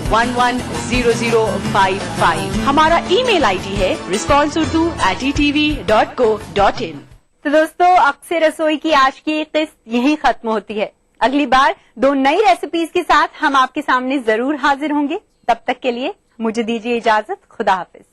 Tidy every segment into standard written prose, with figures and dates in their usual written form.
94110055। हमारा email ID है responseurdu@etv.co.in। तो दोस्तों, अक्सर रसोई की आज की किस्त यहीं खत्म होती है। अगली बार 2 नई रेसिपीज के साथ हम आपके सामने जरूर हाजिर होंगे। तब तक के लिए मुझे दीजिए इजाजत। खुदा हाफिज।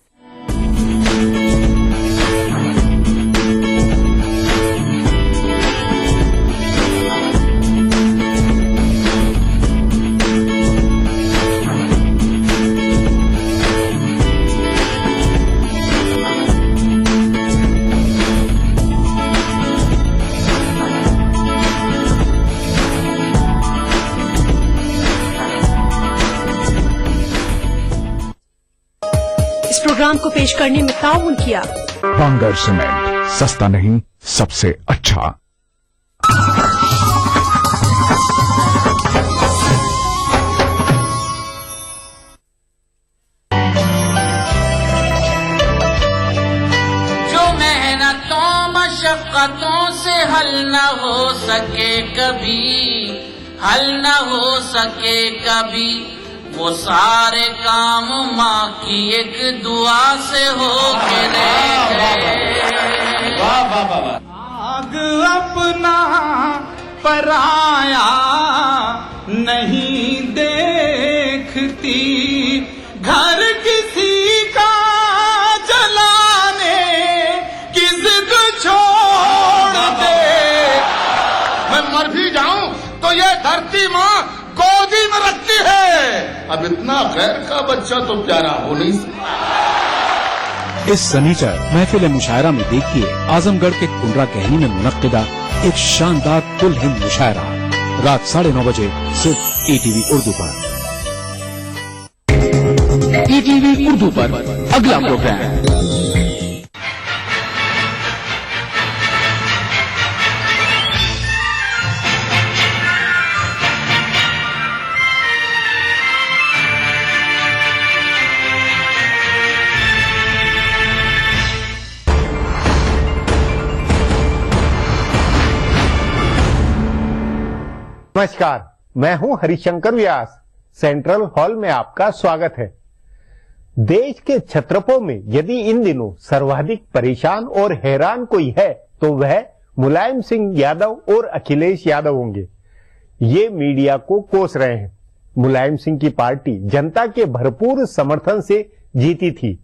इस प्रोग्राम को पेश करने में ताउन किया बांगर सीमेंट, सस्ता नहीं सबसे अच्छा। जो मेहनतों मशक्कतों से हल न हो सके कभी, हल न हो सके कभी, वो सारे काम माँ की एक दुआ से हो के रह गए। आग अपना पराया नहीं देखती, घर किसी का जलाने की जिद छोड़ दे। मैं मर भी जाऊं तो ये धरती माँ गोदी में रखती है। अब इतना गैर का बच्चा तो प्यारा हो नहीं सकता। इस सनीचर महफिल मुशायरा में देखिए आजमगढ़ के कुंडरा कहनी में मुनक्किदा एक शानदार कुल हिंद मुशायरा रात 9:30 बजे सिर्फ ETV उर्दू पर। ETV उर्दू पर अगला प्रोग्राम। नमस्कार, मैं हूं हरिशंकर व्यास। सेंट्रल हॉल में आपका स्वागत है। देश के छत्रपों में यदि इन दिनों सर्वाधिक परेशान और हैरान कोई है तो वह मुलायम सिंह यादव और अखिलेश यादव होंगे। ये मीडिया को कोस रहे हैं। मुलायम सिंह की पार्टी जनता के भरपूर समर्थन से जीती थी।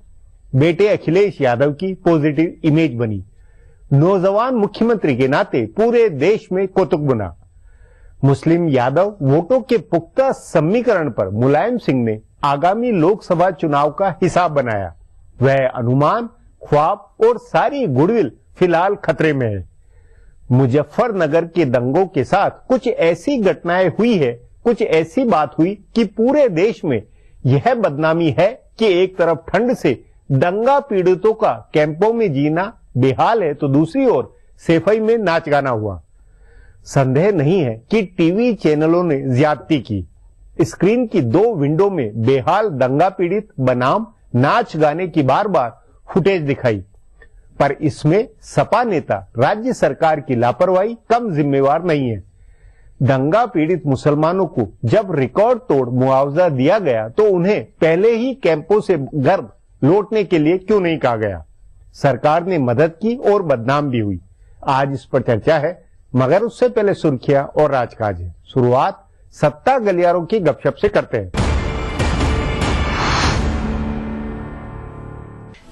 बेटे अखिलेश यादव की पॉजिटिव इमेज बनी। नौजवान मुख्यमंत्री के नाते पूरे देश में कौतुक बना। मुस्लिम यादव वोटों के पुख्ता समीकरण पर मुलायम सिंह ने आगामी लोकसभा चुनाव का हिसाब बनाया। वह अनुमान, ख्वाब और सारी गुडविल फिलहाल खतरे में है। मुजफ्फरनगर के दंगों के साथ कुछ ऐसी घटनाएं हुई है, कुछ ऐसी बात हुई कि पूरे देश में यह बदनामी है कि एक तरफ ठंड से दंगा पीड़ितों का कैंपों में जीना बेहाल है तो दूसरी ओर सफाई में नाच गाना हुआ। संदेह नहीं है कि टीवी चैनलों ने ज्यादती की। स्क्रीन की 2 विंडो में बेहाल दंगा पीड़ित बनाम नाच गाने की बार बार फुटेज दिखाई, पर इसमें सपा नेता राज्य सरकार की लापरवाही कम जिम्मेवार नहीं है। दंगा पीड़ित मुसलमानों को जब रिकॉर्ड तोड़ मुआवजा दिया गया तो उन्हें पहले ही कैंपों से घर लौटने के लिए क्यों नहीं कहा गया? सरकार ने मदद की और बदनाम भी हुई। आज इस पर चर्चा है, मगर उससे पहले सुर्खियां और राजकाज है। शुरुआत सत्ता गलियारों की गपशप से करते हैं।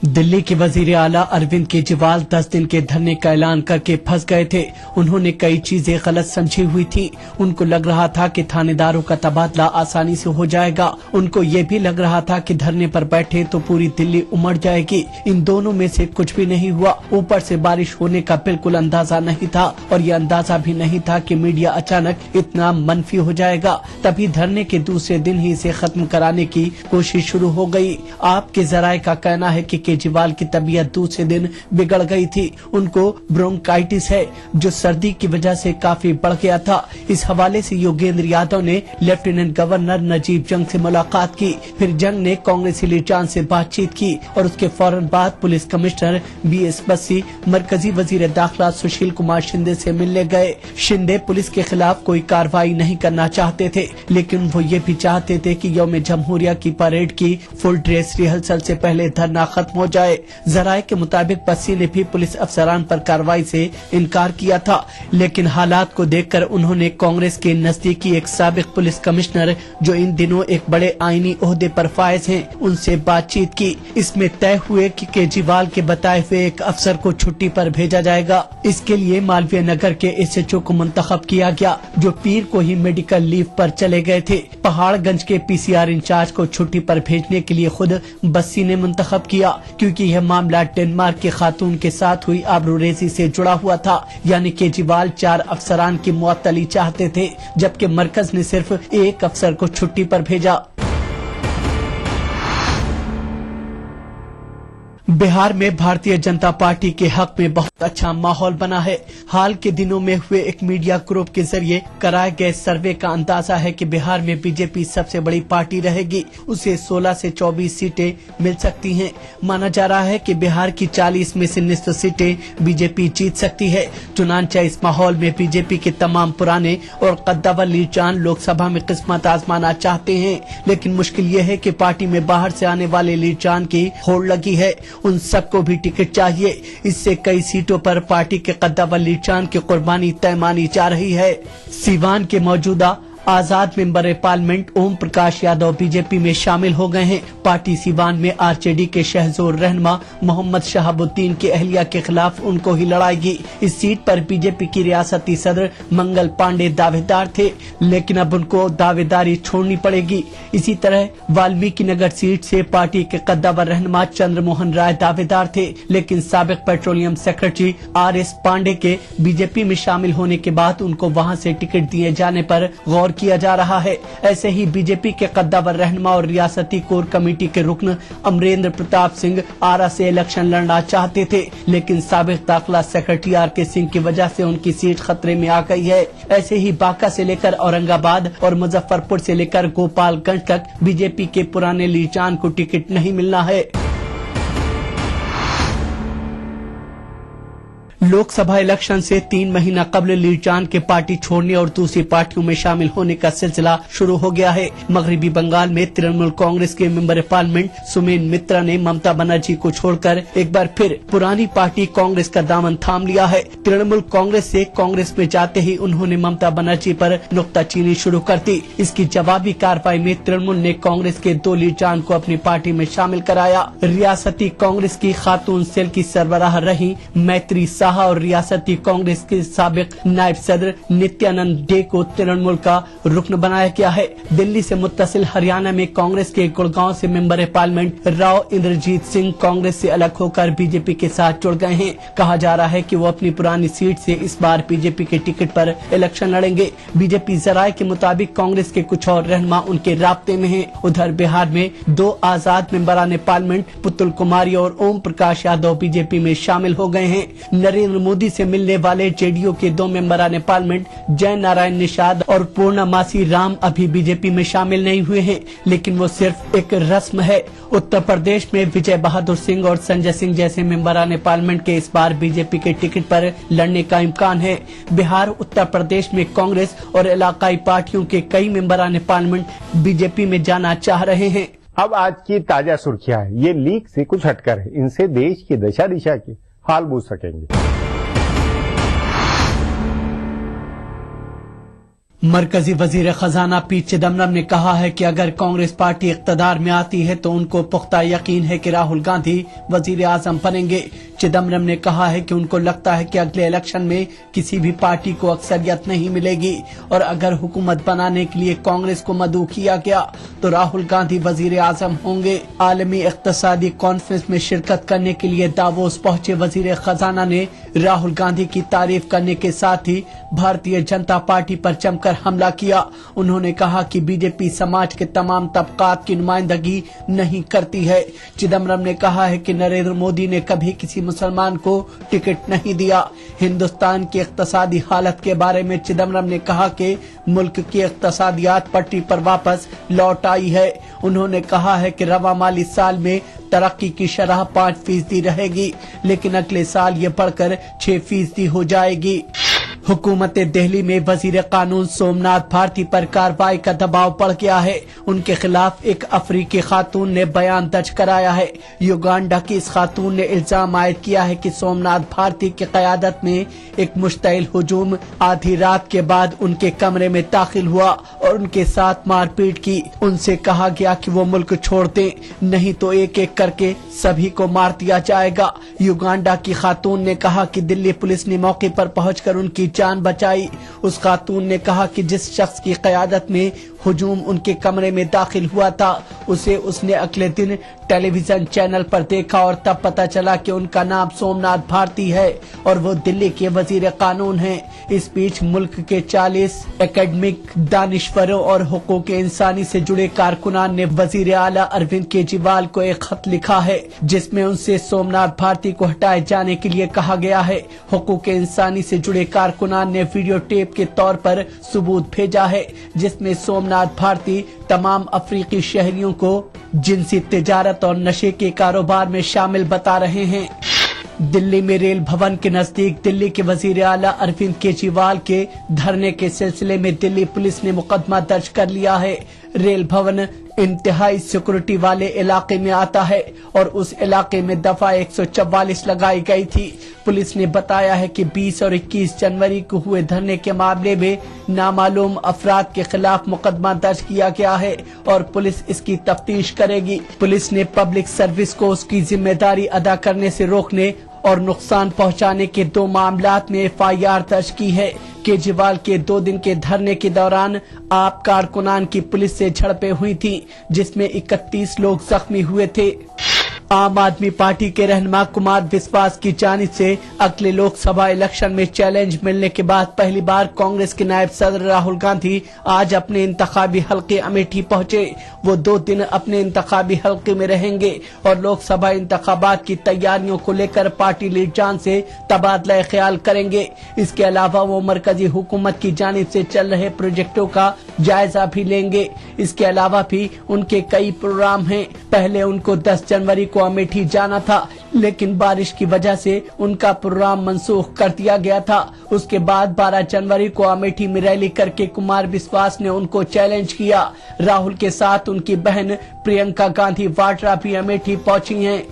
दिल्ली के वजीर आला अरविंद केजरीवाल 10 दिन के धरने का ऐलान करके फंस गए थे। उन्होंने कई चीजें गलत समझी हुई थी। उनको लग रहा था कि थानेदारों का तबादला आसानी से हो जाएगा। उनको ये भी लग रहा था कि धरने पर बैठे तो पूरी दिल्ली उमड़ जाएगी। इन दोनों में से कुछ भी नहीं हुआ। ऊपर से बारिश होने का बिल्कुल अंदाजा नहीं था और ये अंदाजा भी नहीं था कि मीडिया अचानक इतना मनफी हो जाएगा। तभी धरने के दूसरे दिन ही इसे खत्म कराने की कोशिश शुरू हो गई। आपके जराये का कहना है कि केजरीवाल की तबीयत दूसरे दिन बिगड़ गई थी। उनको ब्रोंकाइटिस है जो सर्दी की वजह से काफी बढ़ गया था। इस हवाले से योगेंद्र यादव ने लेफ्टिनेंट गवर्नर नजीब जंग से मुलाकात की। फिर जंग ने कांग्रेसी लीडरान से बातचीत की और उसके फौरन बाद पुलिस कमिश्नर BS बस्सी, मरकजी वजीर दाखिला सुशील कुमार शिंदे से मिलने गए। शिंदे पुलिस के खिलाफ कोई कार्रवाई नहीं करना चाहते थे, लेकिन वो ये भी चाहते थे कि यौम जमहूरिया की परेड की फुल ड्रेस रिहर्सल से पहले धरना खत्म हो जाए। जराये के मुताबिक बस्सी ने भी पुलिस अफसरान पर कार्रवाई से इनकार किया था, लेकिन हालात को देखकर उन्होंने कांग्रेस के नजदीकी एक साबिक पुलिस कमिश्नर जो इन दिनों एक बड़े आईनी ओहदे पर फायज हैं, उनसे बातचीत की। इसमें तय हुए कि केजरीवाल के बताए हुए एक अफसर को छुट्टी पर भेजा जाएगा। इसके लिए मालवीय नगर के SHO को मुंतखब किया गया जो पीर को ही मेडिकल लीव पर चले गए थे। पहाड़गंज के PCR इंचार्ज को छुट्टी पर भेजने के लिए खुद बस्सी ने मुंतखब किया, क्योंकि यह मामला डेनमार्क के खातून के साथ हुई आबरूरेजी से जुड़ा हुआ था। यानी केजरीवाल 4 अफसरान की मुअत्तली चाहते थे, जबकि मरकज ने सिर्फ एक अफसर को छुट्टी पर भेजा। बिहार में भारतीय जनता पार्टी के हक में बहुत अच्छा माहौल बना है। हाल के दिनों में हुए एक मीडिया ग्रुप के जरिए कराए गए सर्वे का अंदाजा है कि बिहार में बीजेपी सबसे बड़ी पार्टी रहेगी। उसे 16 से 24 सीटें मिल सकती हैं। माना जा रहा है कि बिहार की 40 में से निसफ सीटें बीजेपी जीत सकती है। चुनांचे इस माहौल में बीजेपी के तमाम पुराने और कद्दावर लीडरान लोकसभा में किस्मत आजमाना चाहते हैं, लेकिन मुश्किल ये है कि पार्टी में बाहर से आने वाले लीडरान की होड़ लगी है। उन सबको भी टिकट चाहिए। इससे कई सीटों पर पार्टी के कद्दावर लीडरान की कुर्बानी तय मानी जा रही है। सीवान के मौजूदा आजाद member parliament Om Prakash Yadav BJP में शामिल हो गए हैं। पार्टी सीवान में RJD के शहजोर रहनुमा मोहम्मद शहाबुद्दीन की अहलिया के खिलाफ उनको ही लड़ाएगी। इस सीट पर बीजेपी की रियासती सदर मंगल पांडे दावेदार थे, लेकिन अब उनको दावेदारी छोड़नी पड़ेगी। इसी तरह वाल्मीकि नगर सीट से पार्टी के कद्दावर रहनुमा चंद्रमोहन राय दावेदार थे, लेकिन साबिक पेट्रोलियम सेक्रेटरी RS पांडे के बीजेपी में शामिल होने के बाद उनको वहां से टिकट दिए जाने पर गौर किया जा रहा है। ऐसे ही बीजेपी के कद्दावर रहनुमा और रियासती कोर कमेटी के रुकन अमरेंद्र प्रताप सिंह आरा से इलेक्शन लड़ना चाहते थे, लेकिन साबिक दाखिला सेक्रेटरी RK सिंह की वजह से उनकी सीट खतरे में आ गई है। ऐसे ही बांका से लेकर औरंगाबाद और मुजफ्फरपुर से लेकर गोपालगंज तक बीजेपी के पुराने लीडरान को टिकट नहीं मिलना है। लोकसभा इलेक्शन से 3 महीना कबल लीडरान के पार्टी छोड़ने और दूसरी पार्टियों में शामिल होने का सिलसिला शुरू हो गया है। मगरबी बंगाल में तृणमूल कांग्रेस के मेंबर पार्लियामेंट सुमेन मित्रा ने ममता बनर्जी को छोड़कर एक बार फिर पुरानी पार्टी कांग्रेस का दामन थाम लिया है। तृणमूल कांग्रेस से कांग्रेस में जाते ही उन्होंने ममता बनर्जी पर नुक्ताचीनी शुरू कर दी। इसकी जवाबी कार्रवाई में तृणमूल ने कांग्रेस के 2 लीडरान को अपनी पार्टी में शामिल कराया। रियासती कांग्रेस की खातून सेल की सरबराह रही मैत्री और रियासती कांग्रेस के साबिक नायब सदर नित्यानंद डे को तृणमूल का रुकन बनाया गया है। दिल्ली से मुत्तसिल हरियाणा में कांग्रेस के गुड़गांव से मेंबर पार्लियामेंट राव इंद्रजीत सिंह कांग्रेस से अलग होकर बीजेपी के साथ जुड़ गए हैं। कहा जा रहा है कि वो अपनी पुरानी सीट से इस बार बीजेपी के टिकट पर इलेक्शन लड़ेंगे। बीजेपी जराये के मुताबिक कांग्रेस के कुछ और रहनुमा उनके राब्ते में हैं। उधर बिहार में 2 आजाद मेंबरान पार्लियामेंट पुतुल कुमारी और ओम प्रकाश यादव बीजेपी में शामिल हो गए हैं। नरेंद्र मोदी से मिलने वाले JDU के 2 मेंबरान पार्लियामेंट जय नारायण निषाद और पूर्णमासी राम अभी बीजेपी में शामिल नहीं हुए हैं, लेकिन वो सिर्फ एक रस्म है। उत्तर प्रदेश में विजय बहादुर सिंह और संजय सिंह जैसे मेंबरान पार्लियामेंट के इस बार बीजेपी के टिकट पर लड़ने का इम्कान है। बिहार, उत्तर प्रदेश में कांग्रेस और इलाकाई पार्टियों के कई मेंबरान पार्लियामेंट बीजेपी में जाना चाह रहे हैं। अब आज की ताजा सुर्खियां हैं, ये लीक से कुछ हटकर है। इनसे देश की दशा दिशा की हाल बूझ सकेंगे। मरकजी वजीर खजाना पी चिदम्बरम ने कहा है कि अगर कांग्रेस पार्टी इख्तदार में आती है तो उनको पुख्ता यकीन है कि राहुल गांधी वजीर आजम बनेंगे। चिदम्बरम ने कहा है कि उनको लगता है कि अगले इलेक्शन में किसी भी पार्टी को अक्सरियत नहीं मिलेगी और अगर हुकूमत बनाने के लिए कांग्रेस को मदऊ किया गया तो राहुल गांधी वजीर आजम होंगे। आलमी इक्तसादी कॉन्फ्रेंस में शिरकत करने के लिए दावोस पहुंचे वजीर खजाना ने राहुल गांधी की तारीफ करने के साथ ही भारतीय जनता पार्टी पर जमकर आकर हमला किया। उन्होंने कहा कि बीजेपी समाज के तमाम तबकात की नुमाइंदगी नहीं करती है। चिदम्बरम ने कहा है कि नरेंद्र मोदी ने कभी किसी मुसलमान को टिकट नहीं दिया। हिंदुस्तान की इक्तसादी हालत के बारे में चिदम्बरम ने कहा कि मुल्क की इक्तसादियात पटरी पर वापस लौट आई है। उन्होंने कहा है कि रवा माली साल में तरक्की की शरह 5% रहेगी, लेकिन अगले साल ये बढ़कर 6% हो जाएगी। हुकूमत दिल्ली में वजीर कानून सोमनाथ भारती पर कार्रवाई का दबाव बढ़ गया है। उनके खिलाफ एक अफ्रीकी खातून ने बयान दर्ज कराया है। युगांडा की इस खातून ने इल्जाम आयद किया है कि सोमनाथ भारती की क़यादत में एक मुश्तइल हुजूम आधी रात के बाद उनके कमरे में दाखिल हुआ और उनके साथ मारपीट की। उनसे कहा गया कि वो मुल्क छोड़ दें, नहीं तो एक एक करके सभी को मार दिया जाएगा। युगांडा की खातून ने कहा कि दिल्ली पुलिस ने मौके पर पहुंचकर उनकी जान बचाई। उस खातून ने कहा कि जिस शख्स की क़यादत में हुजूम उनके कमरे में दाखिल हुआ था, उसे उसने अगले दिन टेलीविजन चैनल पर देखा और तब पता चला कि उनका नाम सोमनाथ भारती है और वो दिल्ली के वजीर कानून हैं। इस बीच मुल्क के 40 एकेडमिक दानिश्वरों और हुकूक इंसानी से जुड़े कारकुनान ने वजीर आला अरविंद केजरीवाल को एक खत लिखा है, जिसमें उनसे सोमनाथ भारती को हटाए जाने के लिए कहा गया है। हुकूक इंसानी से जुड़े कारकुनान ने वीडियो टेप के तौर पर सबूत भेजा है, जिसमें सोमनाथ भारती तमाम अफ्रीकी शहरियों को जिनसी तिजारत और नशे के कारोबार में शामिल बता रहे हैं। दिल्ली में रेल भवन के नजदीक दिल्ली के वजीर आला अरविंद केजरीवाल के धरने के सिलसिले में दिल्ली पुलिस ने मुकदमा दर्ज कर लिया है। रेल भवन इंतहाई सिक्योरिटी वाले इलाके में आता है और उस इलाके में दफा 144 लगाई गई थी। पुलिस ने बताया है कि 20 और 21 जनवरी को हुए धरने के मामले में नामालूम अफराद के खिलाफ मुकदमा दर्ज किया गया है और पुलिस इसकी तफ्तीश करेगी। पुलिस ने पब्लिक सर्विस को उसकी जिम्मेदारी अदा करने से रोकने और नुकसान पहुंचाने के 2 मामलात में FIR दर्ज की है। केजरीवाल के 2 दिन के धरने के दौरान आप कारकुनान की पुलिस से झड़पें हुई थी, जिसमें 31 लोग जख्मी हुए थे। आम आदमी पार्टी के रहनुमा कुमार विश्वास की जानिब से अगले लोकसभा इलेक्शन में चैलेंज मिलने के बाद पहली बार कांग्रेस के नायब सदर राहुल गांधी आज अपने इंतखाबी हलके अमेठी पहुंचे। वो 2 दिन अपने इंतखाबी हलके में रहेंगे और लोकसभा इंतखाबात की तैयारियों को लेकर पार्टी लीडरान से तबादला ख्याल करेंगे। इसके अलावा वो मरकजी हुकूमत की जानिब से चल रहे प्रोजेक्टों का जायजा भी लेंगे। इसके अलावा भी उनके कई प्रोग्राम हैं। पहले उनको 10 जनवरी को अमेठी जाना था, लेकिन बारिश की वजह से उनका प्रोग्राम मंसूख कर दिया गया था। उसके बाद 12 जनवरी को अमेठी में रैली करके कुमार विश्वास ने उनको चैलेंज किया। राहुल के साथ उनकी बहन प्रियंका गांधी वाड्रा भी अमेठी पहुंची हैं।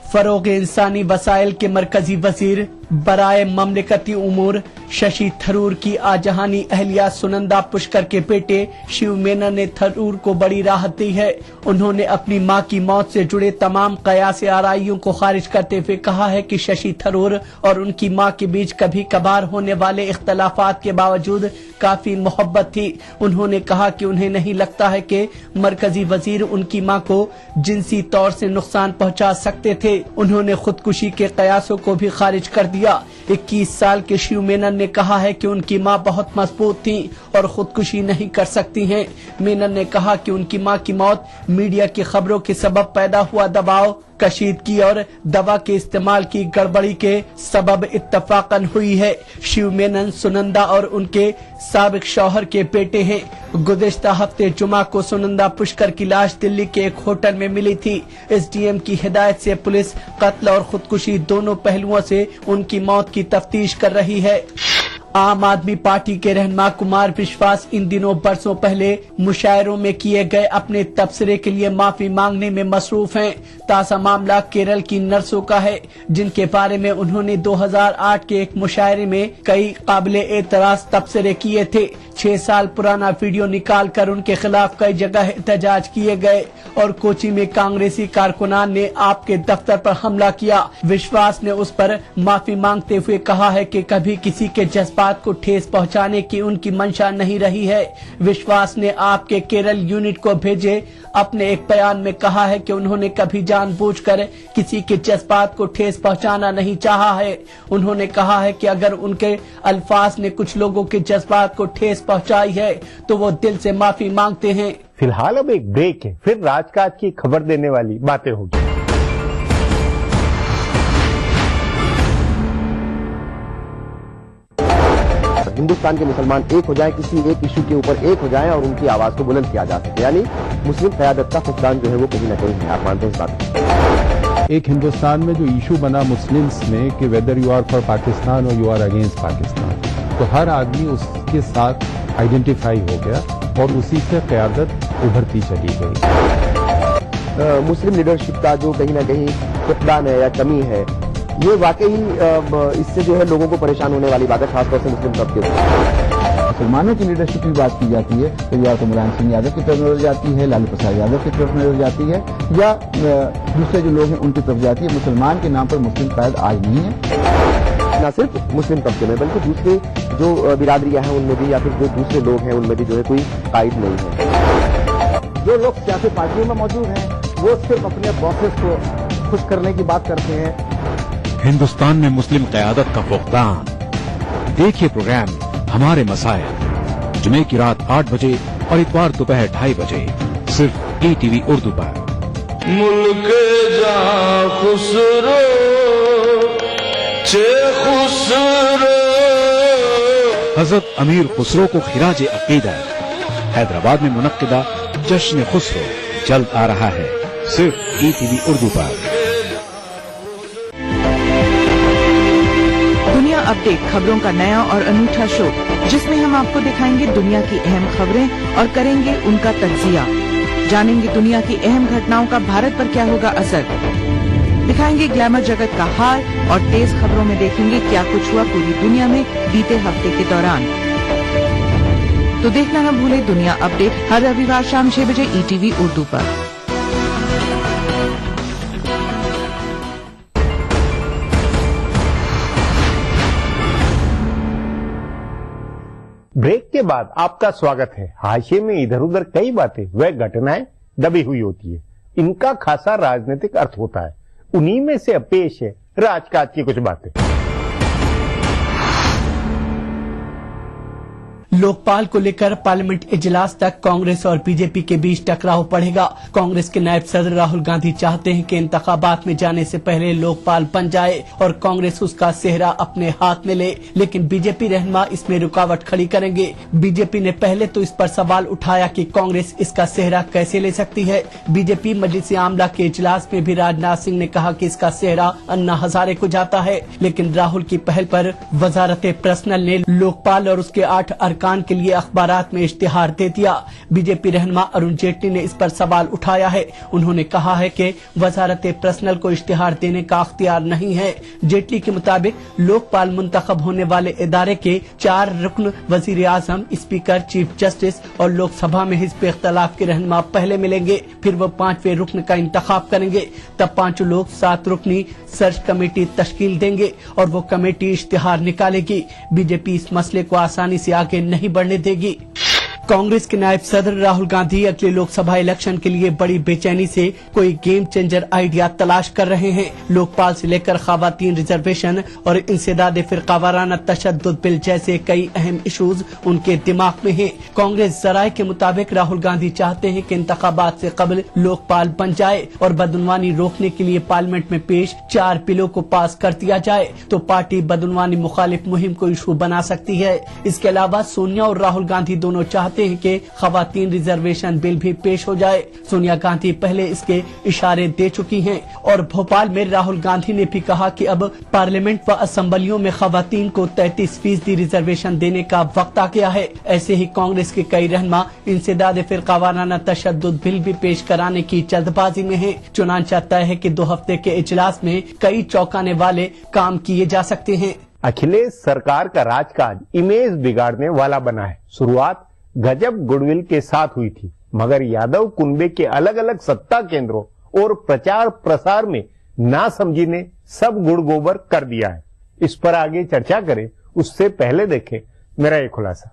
फरोग इंसानी वसाइल के मरकजी वजीर बराए ममलिकती उमूर शशि थरूर की आजहानी अहलिया सुनंदा पुष्कर के बेटे शिव मेनन ने थरूर को बड़ी राहत दी है। उन्होंने अपनी मां की मौत से जुड़े तमाम कयास आराइयों को खारिज करते हुए कहा है कि शशि थरूर और उनकी मां के बीच कभी कभार होने वाले इख्तलाफात के बावजूद काफी मोहब्बत थी। उन्होंने कहा कि उन्हें नहीं लगता है कि मरकजी वजीर उनकी मां को जिनसी तौर से नुकसान पहुंचा सकते थे। उन्होंने खुदकुशी के कयासों को भी खारिज कर दिया। 21 साल के शिव मेनन ने कहा है कि उनकी मां बहुत मजबूत थी और खुदकुशी नहीं कर सकती हैं। मेनन ने कहा कि उनकी मां की मौत मीडिया की खबरों के सबब पैदा हुआ दबाव, कशीदगी और दवा के इस्तेमाल की गड़बड़ी के सबब इत्तफाकन हुई है। शिव मेनन सुनंदा और उनके साबिक शौहर के बेटे हैं। गुज़िश्ता हफ्ते जुमा को सुनंदा पुष्कर की लाश दिल्ली के एक होटल में मिली थी। SDM की हिदायत से पुलिस कत्ल और खुदकुशी दोनों पहलुओं से उनकी मौत की तफ्तीश कर रही है। आम आदमी पार्टी के रहनुमा कुमार विश्वास इन दिनों बरसों पहले मुशायरों में किए गए अपने तबसरे के लिए माफी मांगने में मसरूफ हैं। ताज़ा मामला केरल की नर्सों का है, जिनके बारे में उन्होंने 2008 के एक मुशायरे में कई काबिले एतराज तबसरे किए थे। 6 साल पुराना वीडियो निकाल कर उनके खिलाफ कई जगह एहतजाज किए गए और कोची में कांग्रेसी कारकुनान ने आपके दफ्तर पर हमला किया। विश्वास ने उस पर माफी मांगते हुए कहा है कि कभी किसी के जज्बात को ठेस पहुंचाने की उनकी मंशा नहीं रही है। विश्वास ने आपके केरल यूनिट को भेजे अपने एक बयान में कहा है कि उन्होंने कभी जानबूझकर किसी के जज्बात को ठेस पहुंचाना नहीं चाहा है। उन्होंने कहा है कि अगर उनके अल्फाज ने कुछ लोगों के जज्बात को ठेस पहुंचाई है तो वो दिल से माफी मांगते हैं। फिलहाल अब एक ब्रेक है, फिर राजकाज की खबर देने वाली बातें होगी। हिंदुस्तान के मुसलमान एक हो जाएं, किसी एक इशू के ऊपर एक हो जाएं और उनकी आवाज को बुलंद किया जा सके, यानी मुस्लिम क़यादत का फुकदान जो है वो कहीं ना कहीं है। आप मानते हैं इस बात? एक हिंदुस्तान में जो इशू बना मुस्लिम्स में कि whether you are for Pakistan और यू आर अगेंस्ट पाकिस्तान, तो हर आदमी उसके साथ आइडेंटिफाई हो गया और उसी से क़यादत उभरती चली गई। मुस्लिम लीडरशिप का जो कहीं ना कहीं फुकदान है या कमी है, ये वाकई इससे जो है लोगों को परेशान होने वाली बात है, खासतौर से मुस्लिम तबके को। मुसलमानों की लीडरशिप की बात की जाती है तो या तो मुलायम सिंह यादव की तरफ नजर जाती है, लालू प्रसाद यादव की तरफ नजर जाती है, या दूसरे जो लोग हैं उनकी तरफ जाती है। मुसलमान के नाम पर मुस्लिम कायद आज नहीं है। न सिर्फ मुस्लिम तबके में बल्कि दूसरे जो बिरादरियां हैं उनमें भी, या फिर जो दूसरे लोग हैं उनमें भी जो है कोई कायद नहीं है। जो लोग सियासी पार्टियों में मौजूद हैं वो सिर्फ अपने बॉसेस को खुश करने की बात करते हैं। हिंदुस्तान में मुस्लिम क़यादत का फुकदान। देखिए प्रोग्राम हमारे मसाइल जुमे की रात 8 बजे और इतवार दोपहर 2:30 बजे सिर्फ ETV उर्दू पर। मुल्क जा खुसरो चे खुसरो। हजरत अमीर खुसरो को खिराज अकीदत। हैदराबाद में मुनक्किदा जश्न खुसरो जल्द आ रहा है सिर्फ ETV उर्दू पर। दुनिया अपडेट खबरों का नया और अनूठा शो, जिसमें हम आपको दिखाएंगे दुनिया की अहम खबरें और करेंगे उनका तज्जिया। जानेंगे दुनिया की अहम घटनाओं का भारत पर क्या होगा असर। दिखाएंगे ग्लैमर जगत का हाल और तेज खबरों में देखेंगे क्या कुछ हुआ पूरी दुनिया में बीते हफ्ते के दौरान। तो देखना न भूले दुनिया अपडेट हर रविवार शाम 6 बजे ETV उर्दू पर। ब्रेक के बाद आपका स्वागत है। हाशिए में इधर उधर कई बातें व घटनाएं दबी हुई होती है, इनका खासा राजनीतिक अर्थ होता है। उन्हीं में से पेश है राजकाज की कुछ बातें। लोकपाल को लेकर पार्लियामेंट इजलास तक कांग्रेस और बीजेपी के बीच टकराव बढ़ेगा। कांग्रेस के नायब सदर राहुल गांधी चाहते हैं कि इंतखाबात में जाने से पहले लोकपाल बन जाए और कांग्रेस उसका सेहरा अपने हाथ में ले, लेकिन बीजेपी रहनुमा इसमें रुकावट खड़ी करेंगे। बीजेपी ने पहले तो इस पर सवाल उठाया कि कांग्रेस इसका सेहरा कैसे ले सकती है। बीजेपी मजलिस आमला के इजलास में भी राजनाथ सिंह ने कहा कि इसका सेहरा अन्ना हजारे को जाता है, लेकिन राहुल की पहल पर वजारत पर्सनल ने लोकपाल और उसके 8 अरकान के लिए अखबारात में इश्तिहार दे दिया। बीजेपी रहनुमा अरुण जेटली ने इस पर सवाल उठाया है। उन्होंने कहा है कि वजारत पर्सनल को इश्तिहार देने का अख्तियार नहीं है। जेटली के मुताबिक लोकपाल मुंतखब होने वाले इदारे के 4 रुकन वजीर आजम, स्पीकर, चीफ जस्टिस और लोकसभा में हिज़्ब इख्तिलाफ के रहनुमा पहले मिलेंगे, फिर वो 5वें रुकन का इंतखाब करेंगे। तब 5 लोग 7 रुकनी सर्च कमेटी तश्कील देंगे और वो कमेटी इश्तिहार निकालेगी। बीजेपी इस मसले को आसानी से आगे नहीं बढ़ने देगी। कांग्रेस के नायब सदर राहुल गांधी अगले लोकसभा इलेक्शन के लिए बड़ी बेचैनी से कोई गेम चेंजर आइडिया तलाश कर रहे हैं। लोकपाल से लेकर खवातीन रिजर्वेशन और इंसदाद फिरकावाराना तशद्दुद बिल जैसे कई अहम इशूज उनके दिमाग में हैं। कांग्रेस जराये के मुताबिक राहुल गांधी चाहते हैं कि इंतखाबात से कबल लोकपाल बन जाए और बदउनवानी रोकने के लिए पार्लियामेंट में पेश 4 बिलों को पास कर दिया जाए तो पार्टी बदउनवानी मुखालिफ मुहिम को इशू बना सकती है। इसके अलावा सोनिया और राहुल गांधी दोनों चाहते हैं कि खवातीन रिजर्वेशन बिल भी पेश हो जाए। सोनिया गांधी पहले इसके इशारे दे चुकी हैं और भोपाल में राहुल गांधी ने भी कहा कि अब पार्लियामेंट व असम्बलियों में खवातीन को 33% रिजर्वेशन देने का वक्त आ गया है। ऐसे ही कांग्रेस के कई रहनुमा इंसदाद फिरकावाराना तशद्दुद बिल भी पेश कराने की जल्दबाजी में है। चुनांचा तय है कि 2 हफ्ते के इजलास में कई चौंकाने वाले काम किए जा सकते हैं। अखिलेश सरकार का राजकाज इमेज बिगाड़ने वाला बना है। शुरुआत गजब गुडविल के साथ हुई थी, मगर यादव कुनबे के अलग अलग सत्ता केंद्रों और प्रचार प्रसार में नासमझी ने सब गुड़ गोबर कर दिया है। इस पर आगे चर्चा करें उससे पहले देखें मेरा ये खुलासा।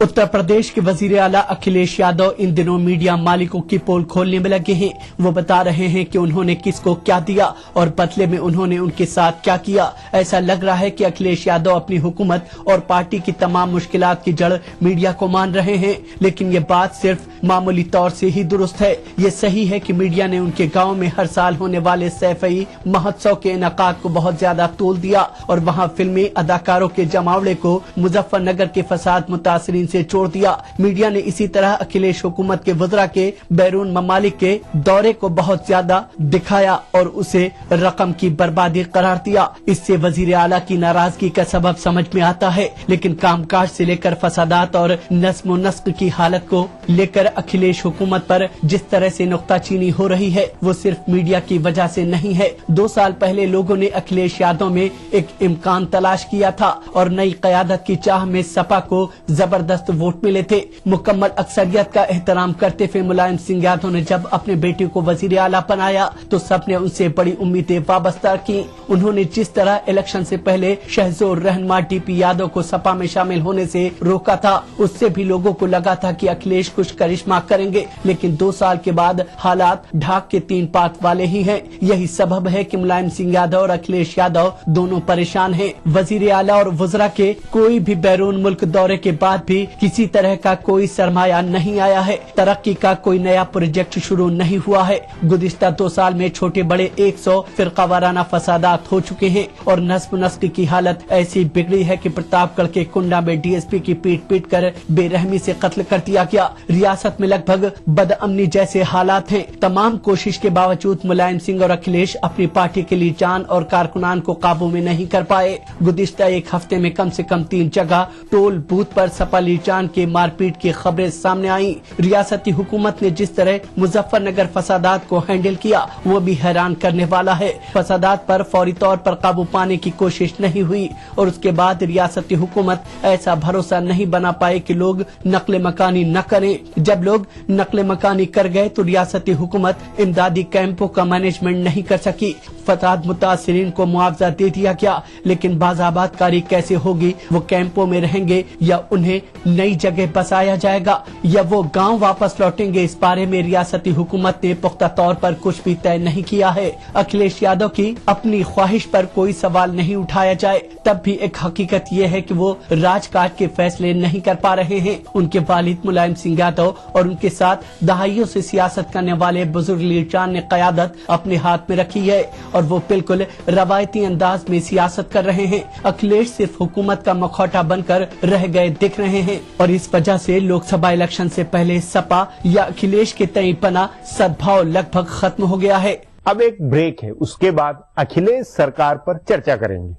उत्तर प्रदेश के वजीर आला अखिलेश यादव इन दिनों मीडिया मालिकों की पोल खोलने में लगे हैं। वो बता रहे हैं कि उन्होंने किसको क्या दिया और बदले में उन्होंने उनके साथ क्या किया। ऐसा लग रहा है कि अखिलेश यादव अपनी हुकूमत और पार्टी की तमाम मुश्किलात की जड़ मीडिया को मान रहे हैं, लेकिन ये बात सिर्फ मामूली तौर से ही दुरुस्त है। ये सही है कि मीडिया ने उनके गाँव में हर साल होने वाले सैफई महोत्सव के इनकाद को बहुत ज्यादा तोल दिया और वहाँ फिल्मी अदाकारों के जमावड़े को मुजफ्फरनगर के फसाद मुतासरीन से जोड़ दिया। मीडिया ने इसी तरह अखिलेश हुकूमत के वज़रा के बैरून ममालिक के दौरे को बहुत ज्यादा दिखाया और उसे रकम की बर्बादी करार दिया। इससे वजीर आला की नाराजगी का सबब समझ में आता है, लेकिन कामकाज से लेकर फसादात और नस्म नस्क की हालत को लेकर अखिलेश हुकूमत पर जिस तरह से नुक्ताचीनी हो रही है वो सिर्फ मीडिया की वजह से नहीं है। 2 साल पहले लोगों ने अखिलेश यादव में एक इम्कान तलाश किया था और नई क़यादत की चाह में सपा को जबरदस्त वोट मिले थे। मुकम्मल अक्सरियत का एहतराम करते हुए मुलायम सिंह यादव ने जब अपने बेटे को वजीर आला बनाया तो सबने उनसे बड़ी उम्मीदें वाबस्ता की। उन्होंने जिस तरह इलेक्शन से पहले शहजोर रहनुमा टीपी यादव को सपा में शामिल होने से रोका था, उससे भी लोगों को लगा था कि अखिलेश कुछ करिश्मा करेंगे, लेकिन 2 साल के बाद हालात ढाक के 3 पात वाले ही हैं। यही सबब है कि मुलायम सिंह यादव और अखिलेश यादव दोनों परेशान हैं। वजीर आला और वज़रा के कोई भी बैरून मुल्क दौरे के बाद भी किसी तरह का कोई सरमाया नहीं आया है। तरक्की का कोई नया प्रोजेक्ट शुरू नहीं हुआ है। गुज़िश्ता 2 साल में छोटे बड़े 100 फिरकावाराना फसादात हो चुके हैं और नस्ब नस्क की हालत ऐसी बिगड़ी है कि प्रतापगढ़ के कुंडा में डीएसपी की पीट कर बेरहमी से कत्ल कर दिया गया। रियासत में लगभग बदअमनी जैसे हालात हैं। तमाम कोशिश के बावजूद मुलायम सिंह और अखिलेश अपनी पार्टी के लिए जान और कारकुनान को काबू में नहीं कर पाए। गुज़िश्ता 1 हफ्ते में कम से कम 3 जगह टोल बूथ पर सपा लीचान के मारपीट की खबरें सामने आई। रियासती हुकूमत ने जिस तरह मुजफ्फरनगर फसादात को हैंडल किया वो भी हैरान करने वाला है। फसादात पर फौरी तौर पर काबू पाने की कोशिश नहीं हुई और उसके बाद रियासती हुकूमत ऐसा भरोसा नहीं बना पाए कि लोग नकले मकानी न करें। जब लोग नकले मकानी कर गए तो रियासती हुकूमत इमदादी कैंपों का मैनेजमेंट नहीं कर सकी। फसाद मुतासरीन को मुआवजा दे दिया गया, लेकिन बाज़ाबातकारी कैसे होगी? वो कैंपों में रहेंगे या उन्हें नई जगह बसाया जाएगा या वो गांव वापस लौटेंगे? इस बारे में रियासती हुकूमत ने पुख्ता तौर पर कुछ भी तय नहीं किया है। अखिलेश यादव की अपनी ख्वाहिश पर कोई सवाल नहीं उठाया जाए तब भी एक हकीकत ये है कि वो राजकाज के फैसले नहीं कर पा रहे हैं। उनके वालिद मुलायम सिंह यादव और उनके साथ दहाइयों से सियासत करने वाले बुजुर्ग लीचान ने क़यादत अपने हाथ में रखी है और वो बिल्कुल रवायती अंदाज में सियासत कर रहे हैं। अखिलेश सिर्फ हुकूमत का मखौटा बनकर रह गए दिख रहे हैं और इस वजह से लोकसभा इलेक्शन से पहले सपा या अखिलेश के तय पना सद्भाव लगभग खत्म हो गया है। अब एक ब्रेक है, उसके बाद अखिलेश सरकार पर चर्चा करेंगे।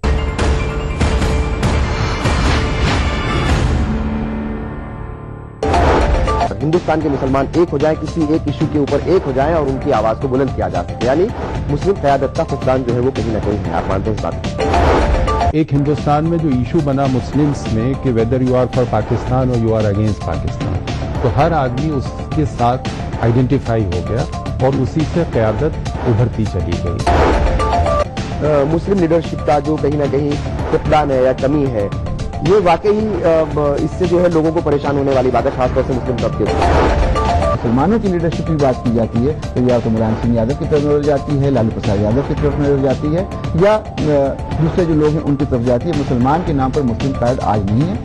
हिंदुस्तान के मुसलमान एक हो जाए, किसी एक इशू के ऊपर एक हो जाए और उनकी आवाज को बुलंद किया जा सके, यानी मुस्लिम क़यादत का फुकदान जो है वो कहीं ना कहीं है। आप मानते हैं इस बात? एक हिंदुस्तान में जो इशू बना मुस्लिम्स में कि whether you are for Pakistan और यू आर अगेंस्ट पाकिस्तान, तो हर आदमी उसके साथ आइडेंटिफाई हो गया और उसी से क़यादत उभरती चली गई। मुस्लिम लीडरशिप का जो कहीं ना कहीं फुकदान है या कमी है, ये वाकई इससे जो है लोगों को परेशान होने वाली बात है, खासतौर से मुस्लिम तबके। मुसलमानों की लीडरशिप की बात की जाती है तो या तो मुलायम सिंह यादव की तरफ नजर जाती है, लालू प्रसाद यादव की तरफ नजर जाती है या दूसरे जो लोग हैं उनकी तरफ जाती है। मुसलमान के नाम पर मुस्लिम कायद आज नहीं है।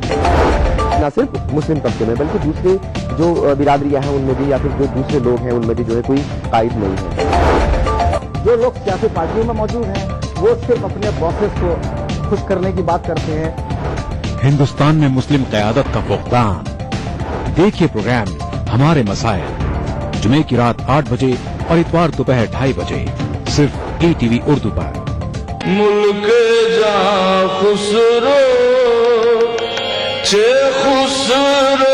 न सिर्फ मुस्लिम तबके में बल्कि दूसरे जो बिरादरियां हैं उनमें भी या फिर जो दूसरे लोग हैं उनमें भी जो है कोई कायद नहीं है। जो लोग सियासी पार्टियों में मौजूद हैं वो सिर्फ अपने बॉसेस को खुश करने की बात करते हैं। हिंदुस्तान में मुस्लिम क़यादत का फुकदान। देखिए प्रोग्राम हमारे मसाइल जुमे की रात 8 बजे और इतवार दोपहर 2:30 बजे सिर्फ ETV उर्दू पर। मुल्क जा खुसरो चे खुसरो।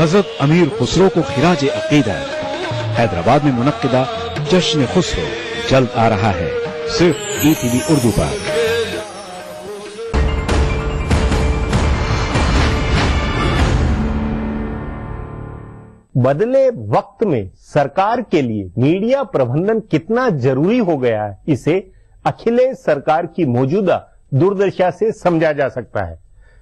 हजरत अमीर खुसरो को खिराज अकीदत। हैदराबाद में मुनक्किदा जश्न खुसरो जल्द आ रहा है सिर्फ ETV उर्दू पर। बदले वक्त में सरकार के लिए मीडिया प्रबंधन कितना जरूरी हो गया है, इसे अखिलेश सरकार की मौजूदा दुर्दशा से समझा जा सकता है।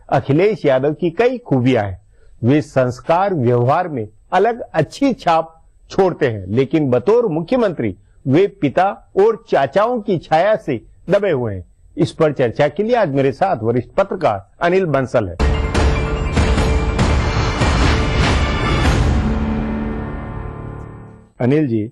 अखिलेश यादव की कई खूबियां हैं। वे संस्कार व्यवहार में अलग अच्छी छाप छोड़ते हैं, लेकिन बतौर मुख्यमंत्री वे पिता और चाचाओं की छाया से दबे हुए हैं। इस पर चर्चा के लिए आज मेरे साथ वरिष्ठ पत्रकार अनिल बंसल है। अनिल जी,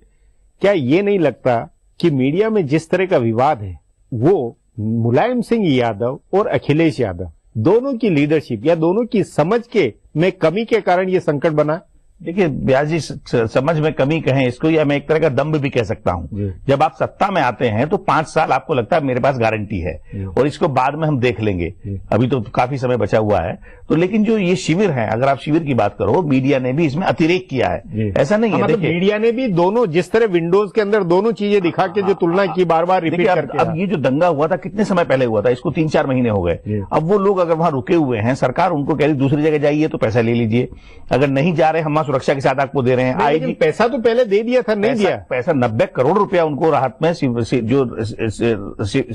क्या ये नहीं लगता कि मीडिया में जिस तरह का विवाद है वो मुलायम सिंह यादव और अखिलेश यादव दोनों की लीडरशिप या दोनों की समझ के में कमी के कारण ये संकट बना? देखिए ब्यास जी, समझ में कमी कहें इसको या मैं एक तरह का दम्भ भी कह सकता हूं। जब आप सत्ता में आते हैं तो 5 साल आपको लगता है मेरे पास गारंटी है और इसको बाद में हम देख लेंगे, अभी तो काफी समय बचा हुआ है। तो लेकिन जो ये शिविर है, अगर आप शिविर की बात करो, मीडिया ने भी इसमें अतिरेक किया है, ऐसा नहीं है। मतलब मीडिया ने भी दोनों, जिस तरह विंडोज के अंदर दोनों चीजें दिखा के जो तुलना की बार बार रिपीट करके। अब ये जो दंगा हुआ था कितने समय पहले हुआ था, इसको 3-4 महीने हो गए। अब वो लोग अगर वहां रुके हुए हैं, सरकार उनको कह रही दूसरी जगह जाइए तो पैसा ले लीजिए, अगर नहीं जा रहे हम वहां सुरक्षा के साथ आपको दे रहे हैं। आईजी पैसा तो पहले दे दिया था, नहीं दिया पैसा 90 करोड़ रुपया उनको राहत में, जो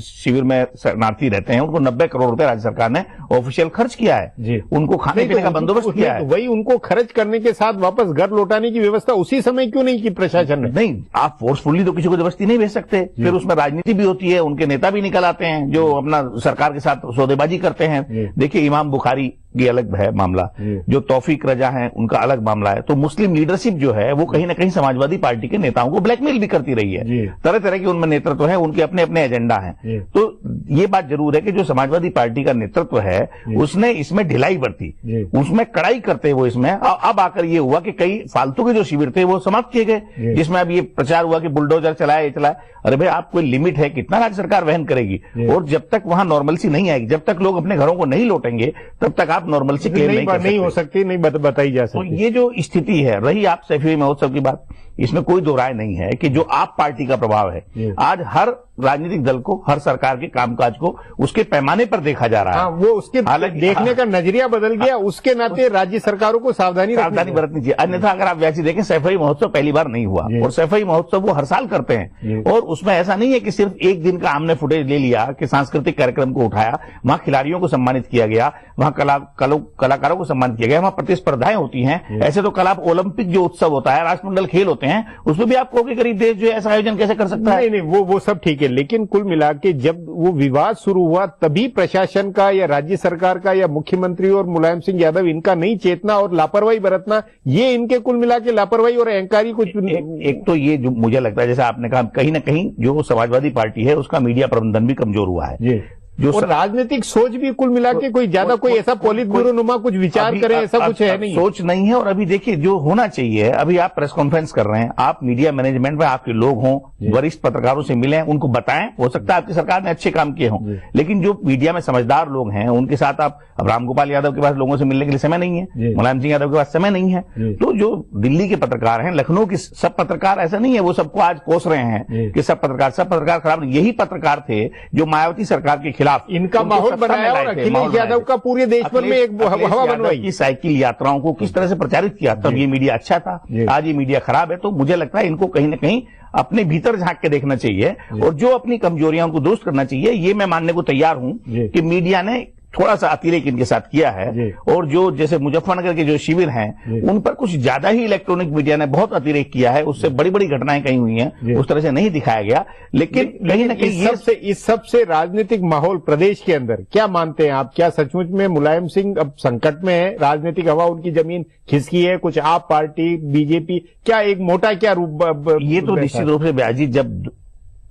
शिविर में शरणार्थी रहते हैं उनको 90 करोड़ रुपया राज्य सरकार ने ऑफिशियल खर्च किया है, उनको खाने पीने का बंदोबस्त किया है। वही उनको खर्च करने के साथ वापस घर लौटाने की व्यवस्था उसी समय क्यों नहीं की प्रशासन ने? नहीं, आप फोर्सफुली तो किसी को जबरदस्ती नहीं भेज सकते, फिर उसमें राजनीति भी होती है, उनके नेता भी निकल आते हैं जो अपना सरकार के साथ सौदेबाजी करते हैं। देखिए इमाम बुखारी की अलग है मामला, जो तौफीक रजा है उनका अलग मामला है। तो मुस्लिम लीडरशिप जो है वो कहीं ना कहीं समाजवादी पार्टी के नेताओं को ब्लैकमेल भी करती रही है, तरह तरह के उनमें नेतृत्व है, उनके अपने अपने एजेंडा हैं। तो ये बात जरूर है कि जो समाजवादी पार्टी का नेतृत्व है उसने इसमें ढिलाई बरती, उसमें कड़ाई करते हुए इसमें अब आकर ये हुआ कि कई फालतू के जो शिविर थे वो समाप्त किए गए, जिसमें अब ये प्रचार हुआ कि बुलडोजर चलाया, ये चलाया। अरे भाई, आप कोई लिमिट है, कितना राज्य सरकार वहन करेगी? और जब तक वहां नॉर्मलसी नहीं आएगी, जब तक लोग अपने घरों को नहीं लौटेंगे, तब तक आप नॉर्मलसी क्लेम नहीं हो सकती, नहीं बताई जा सकती। तो ये जो स्थिति है, रही आप सैफी महोत्सव की बात, इसमें कोई दो राय नहीं है कि जो आप पार्टी का प्रभाव है आज हर राजनीतिक दल को, हर सरकार के कामकाज को उसके पैमाने पर देखा जा रहा है। वो उसके देखने का नजरिया बदल गया, उसके नाते राज्य सरकारों को सावधानी बरतनी चाहिए। अन्यथा अगर आप वैसे देखें, सैफई महोत्सव पहली बार नहीं हुआ, और सैफई महोत्सव वो हर साल करते हैं, और उसमें ऐसा नहीं है कि सिर्फ एक दिन का हमने फुटेज ले लिया कि सांस्कृतिक कार्यक्रम को उठाया, वहां खिलाड़ियों को सम्मानित किया गया, वहां कलाकारों को सम्मानित किया गया, वहां प्रतिस्पर्धाएं होती हैं। ऐसे तो कल आप ओलंपिक जो उत्सव होता है, राष्ट्रमंडल खेल होते हैं, उसमें भी आप कहोगे गरीब देश जो है ऐसा आयोजन कैसे कर सकता है? नहीं, वो सब ठीक है, लेकिन कुल मिला के जब वो विवाद शुरू हुआ तभी प्रशासन का या राज्य सरकार का या मुख्यमंत्री और मुलायम सिंह यादव इनका नहीं चेतना और लापरवाही बरतना, ये इनके कुल मिला के लापरवाही और अहंकारी कुछ एक तो ये जो मुझे लगता है, जैसे आपने कहा, कहीं ना कहीं जो समाजवादी पार्टी है उसका मीडिया प्रबंधन भी कमजोर हुआ है, और राजनीतिक सोच भी कुल मिला के कोई ज्यादा कोई ऐसा पॉलिट ब्यूरो नुमा कुछ विचार करे, ऐसा कुछ है नहीं, सोच नहीं है। और अभी देखिए जो होना चाहिए, अभी आप प्रेस कॉन्फ्रेंस कर रहे हैं, आप मीडिया मैनेजमेंट में आपके लोग हों, वरिष्ठ पत्रकारों से मिलें, उनको बताएं, हो सकता है आपकी सरकार ने अच्छे काम किए हों, लेकिन जो मीडिया में समझदार लोग हैं उनके साथ आप, अब रामगोपाल यादव के पास लोगों से मिलने के लिए समय नहीं है, मुलायम सिंह यादव के पास समय नहीं है, तो जो दिल्ली के पत्रकार हैं, लखनऊ के सब पत्रकार ऐसा नहीं है वो सबको आज कोस रहे हैं कि सब पत्रकार खराब नहीं, यही पत्रकार थे जो मायावती सरकार के खिलाफ इनका माहौल बनाया और अखिलेश यादव का पूरे देश भर में एक हवा बनवाई की साइकिल यात्राओं को किस तरह से प्रचारित किया, तब ये मीडिया अच्छा था, आज ये मीडिया खराब है। तो मुझे लगता है इनको कहीं ना कहीं अपने भीतर झांक के देखना चाहिए और जो अपनी कमजोरियां उनको दुरुस्त करना चाहिए। ये मैं मानने को तैयार हूं कि मीडिया ने थोड़ा सा अतिरेक इनके साथ किया है, और जो जैसे मुजफ्फरनगर के जो शिविर हैं उन पर कुछ ज्यादा ही इलेक्ट्रॉनिक मीडिया ने बहुत अतिरेक किया है, उससे बड़ी बड़ी घटनाएं कहीं हुई हैं, उस तरह से नहीं दिखाया गया। लेकिन कहीं ना कहीं इस सबसे राजनीतिक माहौल प्रदेश के अंदर क्या मानते हैं आप? क्या सचमुच में मुलायम सिंह अब संकट में है, राजनीतिक हवा उनकी जमीन खिसकी है, कुछ आप पार्टी बीजेपी क्या एक मोटा क्या रूप? ये तो निश्चित रूप से ब्याजी, जब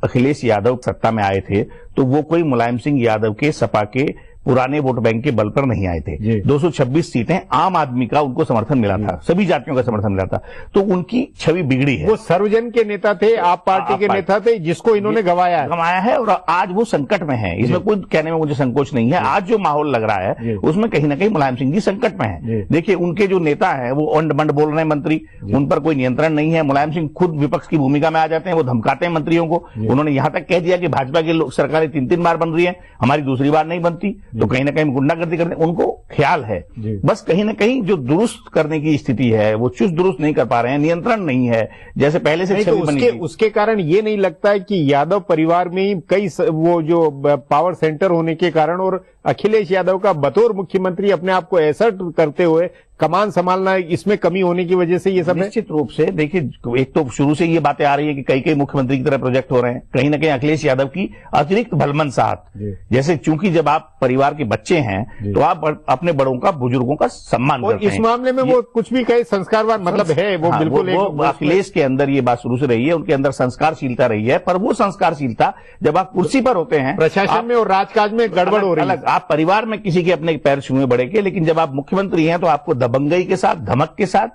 अखिलेश यादव सत्ता में आए थे तो वो कोई मुलायम सिंह यादव के सपा के पुराने वोट बैंक के बल पर नहीं आए थे। 226 सीटें आम आदमी का उनको समर्थन मिला था, सभी जातियों का समर्थन मिला था, तो उनकी छवि बिगड़ी है। वो सर्वजन के नेता थे, आप पार्टी के नेता थे, जिसको इन्होंने गंवाया है और आज वो संकट में है। इसमें कोई कहने में मुझे संकोच नहीं है। आज जो माहौल लग रहा है उसमें कहीं ना कहीं मुलायम सिंह जी संकट में है। देखिए उनके जो नेता है वो अंड बंड बोल रहे हैं मंत्री, उन पर कोई नियंत्रण नहीं है। मुलायम सिंह खुद विपक्ष की भूमिका में आ जाते हैं, वो धमकाते हैं मंत्रियों को। उन्होंने यहां तक कह दिया कि भाजपा की सरकारें 3-3 बार बन रही है, हमारी दूसरी बार नहीं बनती, तो कहीं ना कहीं करते उनको ख्याल है। बस कहीं ना कहीं जो दुरुस्त करने की स्थिति है वो चुस्त दुरुस्त नहीं कर पा रहे हैं, नियंत्रण नहीं है जैसे पहले से छवि बनी। उसके कारण ये नहीं लगता है कि यादव परिवार में ही कई वो जो पावर सेंटर होने के कारण और अखिलेश यादव का बतौर मुख्यमंत्री अपने आप को एसर्ट करते हुए कमान संभालना, इसमें कमी होने की वजह से ये सब है? निश्चित रूप से देखिए, एक तो शुरू से ये बातें आ रही है कि कई मुख्यमंत्री की तरह प्रोजेक्ट हो रहे हैं, कहीं ना कहीं अखिलेश यादव की अतिरिक्त भलमनसाहत, जैसे चूंकि जब आप परिवार के बच्चे हैं तो आप अपने बड़ों का, बुजुर्गों का सम्मान करते हैं। इस मामले में वो कुछ भी कहे संस्कारवान मतलब है, वो बिल्कुल अखिलेश के अंदर ये बात शुरू से रही है, उनके अंदर संस्कारशीलता रही है, पर वो संस्कारशीलता जब आप कुर्सी पर होते हैं, प्रशासन में और राजकाज में गड़बड़ हो रही है। आप परिवार में किसी के अपने पैर छुए बड़े के, लेकिन जब आप मुख्यमंत्री हैं तो आपको दबंगई के साथ, धमक के साथ,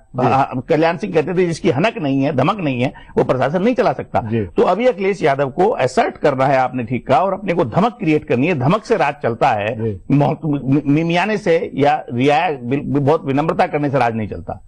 कल्याण सिंह कहते थे जिसकी हनक नहीं है, धमक नहीं है, वो प्रशासन नहीं चला सकता। तो अभी अखिलेश यादव को असर्ट करना है, आपने ठीक कहा, और अपने को धमक क्रिएट करनी है। धमक से राज चलता है, मिमियाने से या रियाया बहुत विनम्रता करने से राज नहीं चलता।